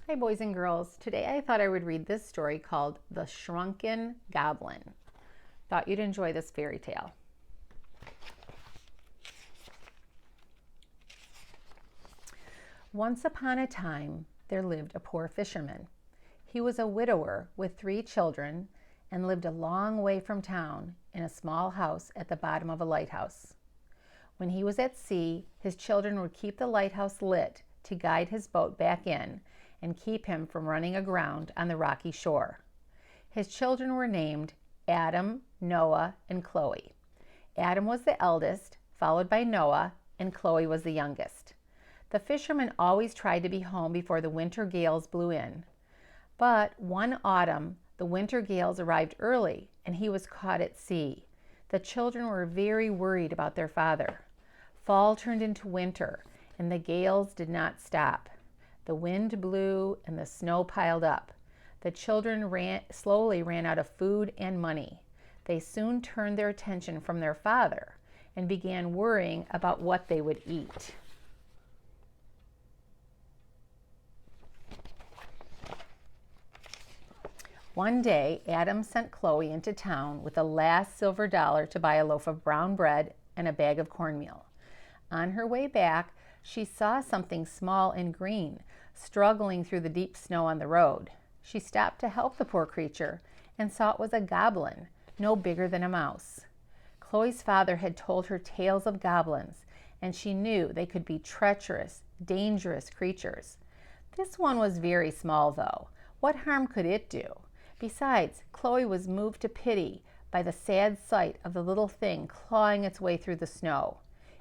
Hi, boys and girls. Today I thought I would read this story called The Shrunken Goblin. Thought you'd enjoy this fairy tale. Once upon a time, there lived a poor fisherman. He was a widower with 3 children and lived a long way from town in a small house at the bottom of a lighthouse. When he was at sea, his children would keep the lighthouse lit to guide his boat back in and keep him from running aground on the rocky shore. His children were named Adam, Noah, and Chloe. Adam was the eldest, followed by Noah, and Chloe was the youngest. The fisherman always tried to be home before the winter gales blew in. But one autumn, the winter gales arrived early, and he was caught at sea. The children were very worried about their father. Fall turned into winter, and the gales did not stop. The wind blew and the snow piled up. The children slowly ran out of food and money. They soon turned their attention from their father and began worrying about what they would eat. One day, Adam sent Chloe into town with the last silver dollar to buy a loaf of brown bread and a bag of cornmeal. On her way back, she saw something small and green struggling through the deep snow on the road. She stopped to help the poor creature and saw it was a goblin, no bigger than a mouse. Chloe's father had told her tales of goblins, and she knew they could be treacherous, dangerous creatures. This one was very small, though. What harm could it do? Besides, Chloe was moved to pity by the sad sight of the little thing clawing its way through the snow.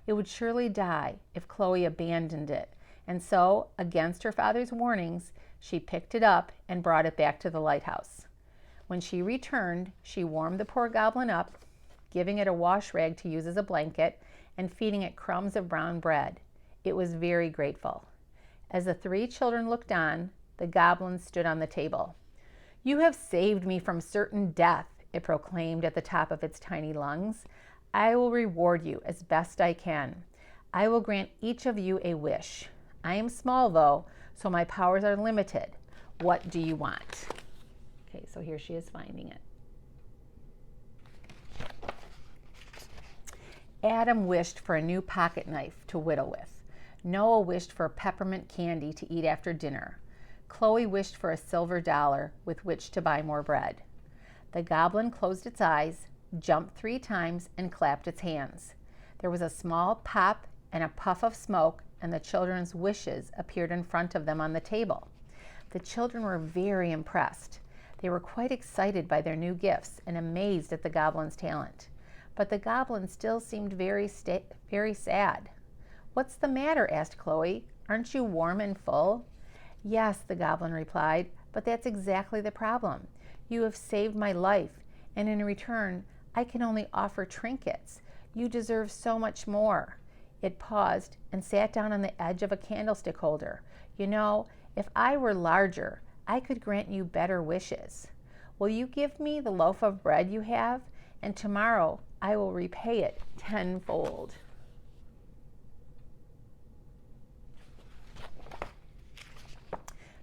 It would surely die if Chloe abandoned it, and so, against her father's warnings, she picked it up and brought it back to the lighthouse. When she returned, she warmed the poor goblin up, giving it a wash rag to use as a blanket and feeding it crumbs of brown bread. It was very grateful. As the 3 children looked on, the goblin stood on the table. "You have saved me from certain death," it proclaimed at the top of its tiny lungs. "I will reward you as best I can. I will grant each of you a wish. I am small, though, so my powers are limited. What do you want?" Okay, so here she is finding it. Adam wished for a new pocket knife to whittle with. Noah wished for peppermint candy to eat after dinner. Chloe wished for a silver dollar with which to buy more bread. The goblin closed its eyes, jumped 3 times, and clapped its hands. There was a small pop and a puff of smoke, and the children's wishes appeared in front of them on the table. The children were very impressed. They were quite excited by their new gifts and amazed at the goblin's talent. But the goblin still seemed very sad. "What's the matter?" asked Chloe. "Aren't you warm and full?" "Yes," the goblin replied, "but that's exactly the problem. You have saved my life, and in return, I can only offer trinkets. You deserve so much more." It paused and sat down on the edge of a candlestick holder. "You know, if I were larger, I could grant you better wishes. Will you give me the loaf of bread you have? And tomorrow I will repay it tenfold."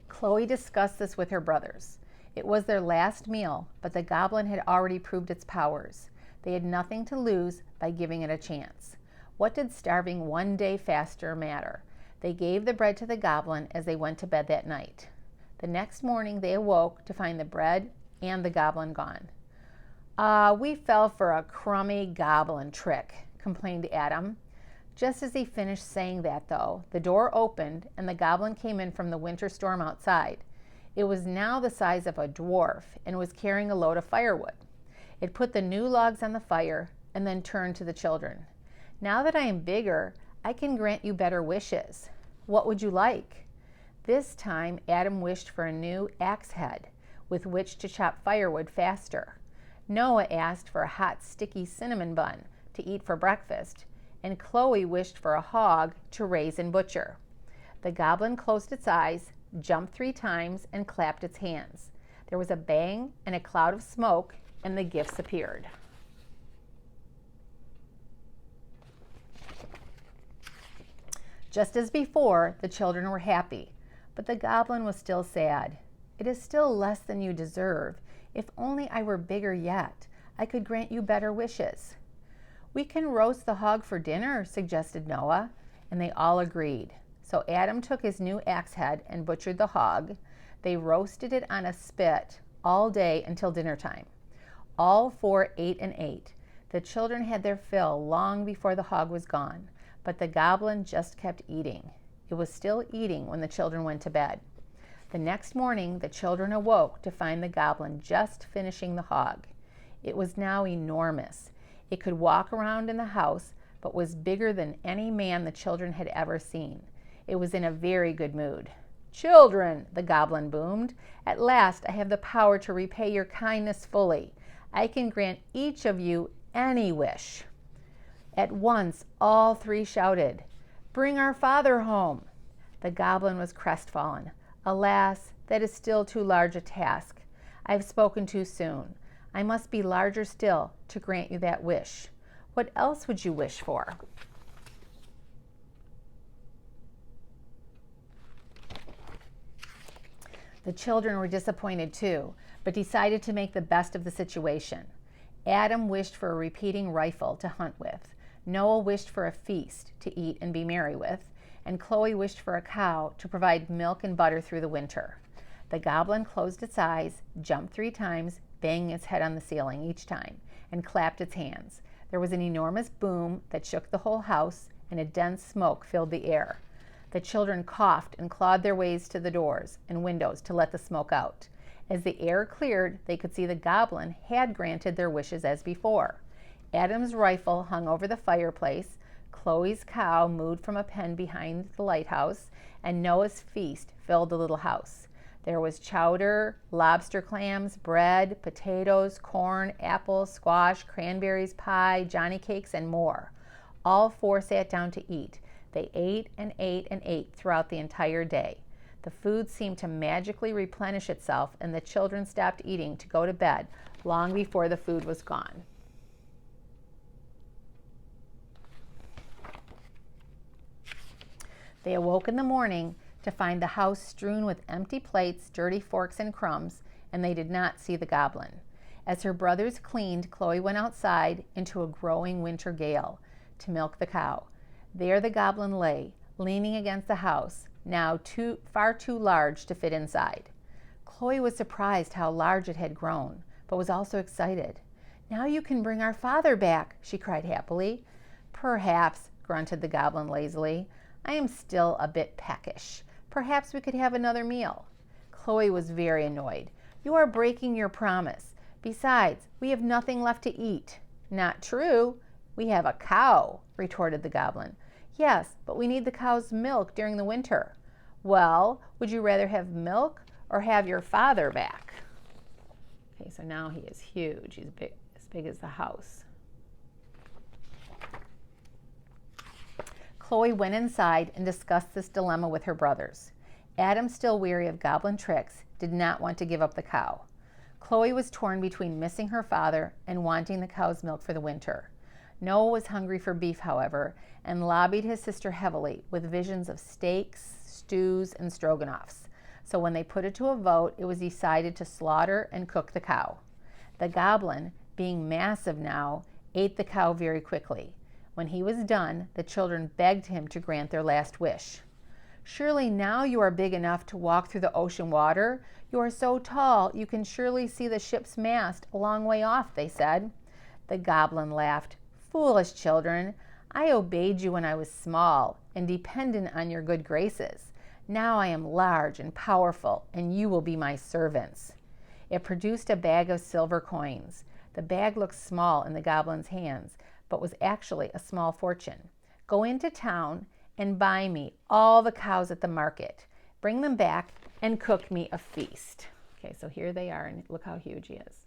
Chloe discussed this with her brothers. It was their last meal, but the goblin had already proved its powers. They had nothing to lose by giving it a chance. What did starving one day faster matter? They gave the bread to the goblin as they went to bed that night. The next morning they awoke to find the bread and the goblin gone. We fell for a crummy goblin trick," complained Adam. Just as he finished saying that, though, the door opened and the goblin came in from the winter storm outside. It was now the size of a dwarf and was carrying a load of firewood. It put the new logs on the fire and then turned to the children. "Now that I am bigger, I can grant you better wishes. What would you like?" This time, Adam wished for a new axe head with which to chop firewood faster. Noah asked for a hot, sticky cinnamon bun to eat for breakfast, and Chloe wished for a hog to raise and butcher. The goblin closed its eyes, jumped 3 times, and clapped its hands. There was a bang and a cloud of smoke, and the gifts appeared. Just as before, the children were happy, But the goblin was still sad. "It is still less than you deserve. If only I were bigger yet, I could grant you better wishes." "We can roast the hog for dinner," suggested Noah, and they all agreed. So Adam took his new axe head and butchered the hog. They roasted it on a spit all day until dinner time. All four ate and ate. The children had their fill long before the hog was gone, but the goblin just kept eating. It was still eating when the children went to bed. The next morning, the children awoke to find the goblin just finishing the hog. It was now enormous. It could walk around in the house, but was bigger than any man the children had ever seen. It was in a very good mood. "Children," the goblin boomed, "at last I have the power to repay your kindness fully. I can grant each of you any wish." At once, all three shouted, "Bring our father home." The goblin was crestfallen. "Alas, that is still too large a task. I've spoken too soon. I must be larger still to grant you that wish. What else would you wish for?" The children were disappointed too, but decided to make the best of the situation. Adam wished for a repeating rifle to hunt with. Noah wished for a feast to eat and be merry with, and Chloe wished for a cow to provide milk and butter through the winter. The goblin closed its eyes, jumped 3 times, banging its head on the ceiling each time, and clapped its hands. There was an enormous boom that shook the whole house, and a dense smoke filled the air. The children coughed and clawed their ways to the doors and windows to let the smoke out. As the air cleared, they could see the goblin had granted their wishes as before. Adam's rifle hung over the fireplace, Chloe's cow mooed from a pen behind the lighthouse, and Noah's feast filled the little house. There was chowder, lobster clams, bread, potatoes, corn, apples, squash, cranberries, pie, johnny cakes, and more. All 4 sat down to eat. They ate and ate and ate throughout the entire day. The food seemed to magically replenish itself, and the children stopped eating to go to bed long before the food was gone. They awoke in the morning to find the house strewn with empty plates, dirty forks, and crumbs, and they did not see the goblin. As her brothers cleaned, Chloe went outside into a growing winter gale to milk the cow. There the goblin lay, leaning against the house, now far too large to fit inside. Chloe was surprised how large it had grown, but was also excited. "Now you can bring our father back," she cried happily. "Perhaps," grunted the goblin lazily. "I am still a bit peckish. Perhaps we could have another meal." Chloe was very annoyed. "You are breaking your promise. Besides, we have nothing left to eat." "Not true. We have a cow," retorted the goblin. "Yes, but we need the cow's milk during the winter." "Well, would you rather have milk or have your father back?" Okay, so now he is huge. He's as big as the house. Chloe went inside and discussed this dilemma with her brothers. Adam, still weary of goblin tricks, did not want to give up the cow. Chloe was torn between missing her father and wanting the cow's milk for the winter. Noah was hungry for beef, however, and lobbied his sister heavily with visions of steaks, stews, and stroganoffs. So when they put it to a vote, it was decided to slaughter and cook the cow. The goblin, being massive now, ate the cow very quickly. When he was done, the children begged him to grant their last wish. "Surely now you are big enough to walk through the ocean water. You are so tall, you can surely see the ship's mast a long way off," they said. The goblin laughed. "Foolish children, I obeyed you when I was small and dependent on your good graces. Now I am large and powerful, and you will be my servants." It produced a bag of silver coins. The bag looked small in the goblin's hands, but was actually a small fortune. "Go into town and buy me all the cows at the market. Bring them back and cook me a feast." Okay, so here they are, and look how huge he is.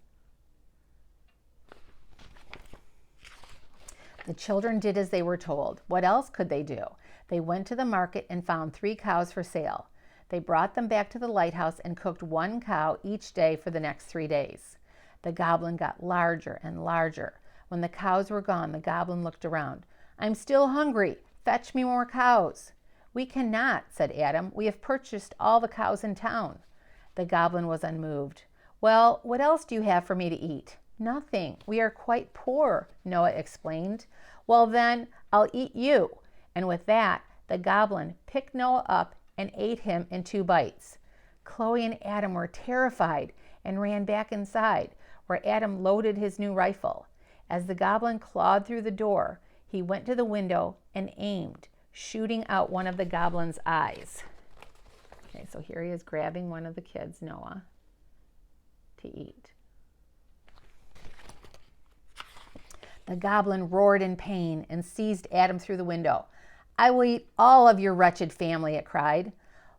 The children did as they were told. What else could they do? They went to the market and found 3 cows for sale. They brought them back to the lighthouse and cooked 1 cow each day for the next 3 days. The goblin got larger and larger. When the cows were gone, the goblin looked around. "I'm still hungry. Fetch me more cows." "We cannot," said Adam. "We have purchased all the cows in town." The goblin was unmoved. "Well, what else do you have for me to eat?" "Nothing. We are quite poor," Noah explained. "Well, then, I'll eat you." And with that, the goblin picked Noah up and ate him in 2 bites. Chloe and Adam were terrified and ran back inside, where Adam loaded his new rifle. As the goblin clawed through the door, he went to the window and aimed, shooting out one of the goblin's eyes. Okay, so here he is grabbing one of the kids, Noah, to eat. The goblin roared in pain and seized Adam through the window. "I will eat all of your wretched family," it cried.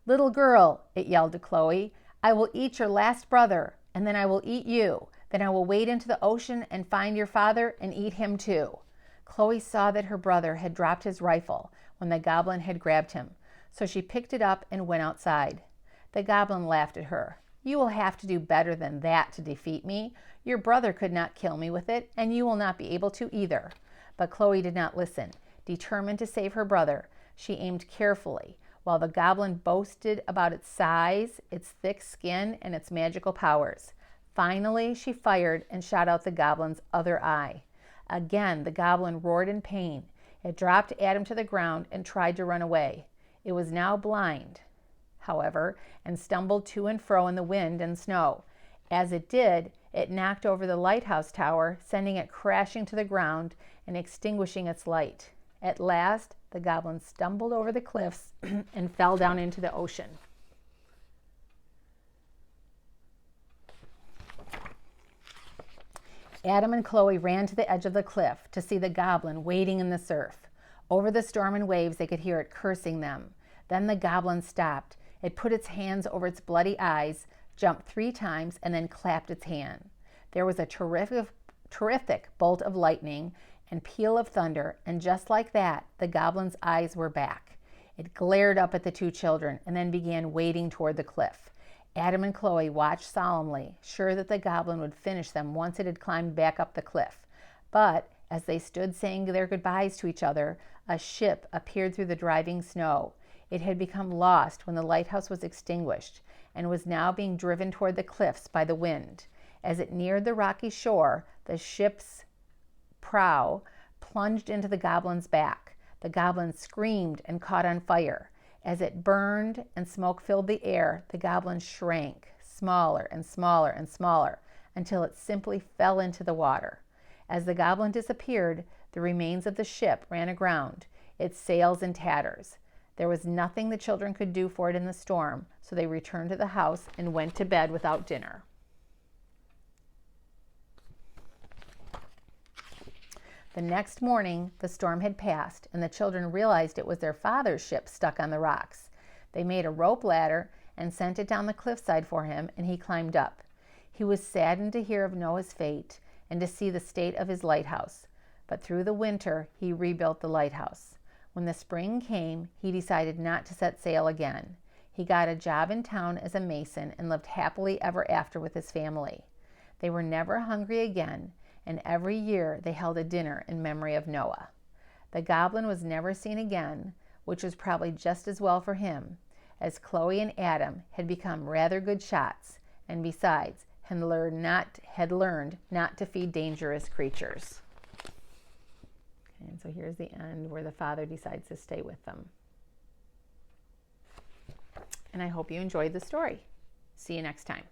"Little girl," it yelled to Chloe, "I will eat your last brother, and then I will eat you. Then I will wade into the ocean and find your father and eat him too." Chloe saw that her brother had dropped his rifle when the goblin had grabbed him, so she picked it up and went outside. The goblin laughed at her. "You will have to do better than that to defeat me. Your brother could not kill me with it, and you will not be able to either." But Chloe did not listen. Determined to save her brother, she aimed carefully, while the goblin boasted about its size, its thick skin, and its magical powers. Finally, she fired and shot out the goblin's other eye. Again, the goblin roared in pain. It dropped Adam to the ground and tried to run away. It was now blind, however, and stumbled to and fro in the wind and snow. As it did, it knocked over the lighthouse tower, sending it crashing to the ground and extinguishing its light. At last, the goblin stumbled over the cliffs and fell down into the ocean. Adam and Chloe ran to the edge of the cliff to see the goblin wading in the surf. Over the storm and waves, they could hear it cursing them. Then the goblin stopped. It put its hands over its bloody eyes, jumped 3 times, and then clapped its hand. There was a terrific bolt of lightning and peal of thunder, and just like that, the goblin's eyes were back. It glared up at the 2 children and then began wading toward the cliff. Adam and Chloe watched solemnly, sure that the goblin would finish them once it had climbed back up the cliff. But as they stood saying their goodbyes to each other, a ship appeared through the driving snow. It had become lost when the lighthouse was extinguished and was now being driven toward the cliffs by the wind. As it neared the rocky shore, the ship's prow plunged into the goblin's back. The goblin screamed and caught on fire. As it burned and smoke filled the air, the goblin shrank, smaller and smaller and smaller, until it simply fell into the water. As the goblin disappeared, the remains of the ship ran aground, its sails in tatters. There was nothing the children could do for it in the storm, so they returned to the house and went to bed without dinner. The next morning, the storm had passed, and the children realized it was their father's ship stuck on the rocks. They made a rope ladder and sent it down the cliffside for him, and he climbed up. He was saddened to hear of Noah's fate and to see the state of his lighthouse. But through the winter, he rebuilt the lighthouse. When the spring came, he decided not to set sail again. He got a job in town as a mason and lived happily ever after with his family. They were never hungry again, and every year they held a dinner in memory of Noah. The goblin was never seen again, which was probably just as well for him, as Chloe and Adam had become rather good shots, and besides, had learned not to feed dangerous creatures. And so here's the end where the father decides to stay with them. And I hope you enjoyed the story. See you next time.